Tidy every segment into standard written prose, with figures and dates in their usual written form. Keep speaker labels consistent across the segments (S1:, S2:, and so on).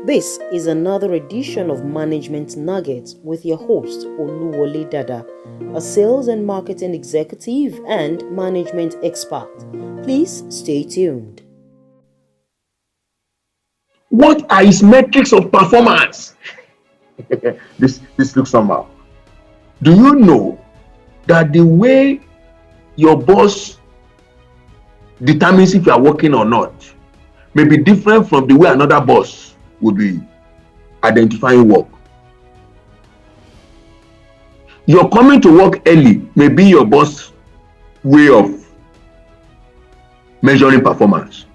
S1: This is another edition of Management Nuggets with your host, Oluwole Dada, a sales and marketing executive and management expert. Please stay tuned.
S2: What are his metrics of performance? This looks somehow. Do you know that the way your boss determines if you are working or not may be different from the way another boss would be identifying work? Your coming to work early may be your boss' way of measuring performance.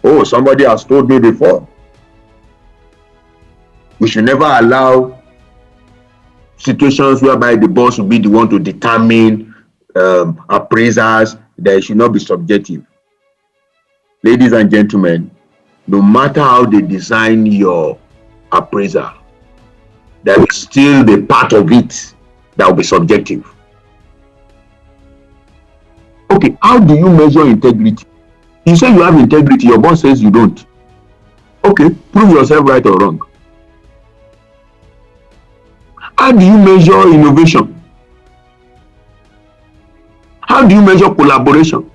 S2: Oh, somebody has told me before, we should never allow situations whereby the boss will be the one to determine appraisers, that it should not be subjective. Ladies and gentlemen, no matter how they design your appraiser, there will still be part of it that will be subjective. Okay, how do you measure integrity? You say you have integrity, your boss says you don't. Okay, prove yourself right or wrong. How do you measure innovation? How do you measure collaboration?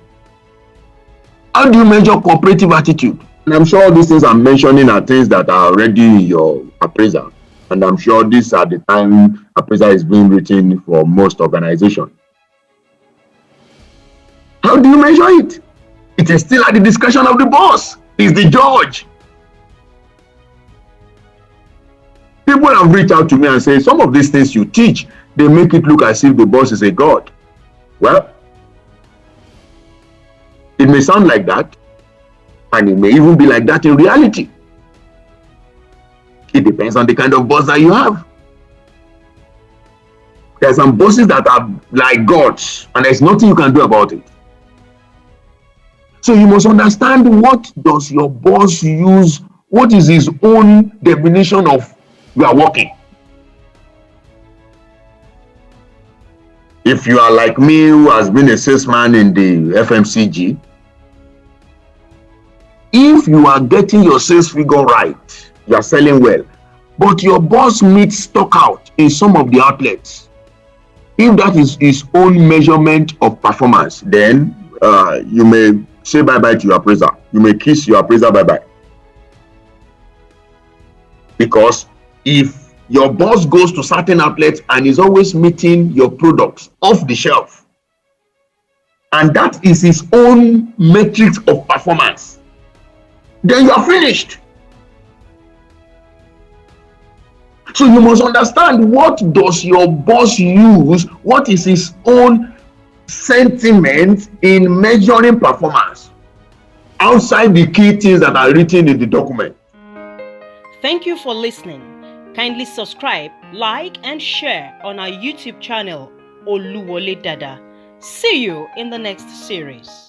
S2: How do you measure cooperative attitude? And I'm sure all these things I'm mentioning are things that are already in your appraisal. And I'm sure these are the time appraisal is being written for most organizations. How do you measure it? It is still at the discretion of the boss. He's the judge. People have reached out to me and said, some of these things you teach, they make it look as if the boss is a god. Well, it may sound like that, and it may even be like that in reality. It depends on the kind of boss that you have. There are some bosses that are like gods, and there's nothing you can do about it. So you must understand, what does your boss use? What is his own definition of you are working? If you are like me, who has been a salesman in the FMCG, if you are getting your sales figure right, you are selling well, but your boss meets stock out in some of the outlets, if that is his own measurement of performance, then you may say bye-bye to your appraiser. You may kiss your appraiser bye-bye. Because if your boss goes to certain outlets and is always meeting your products off the shelf, and that is his own metrics of performance, then you are finished. So you must understand, what does your boss use? What is his own sentiment in measuring performance outside the key things that are written in the document?
S1: Thank you for listening. Kindly subscribe, like, and share on our YouTube channel, Oluwole Dada. See you in the next series.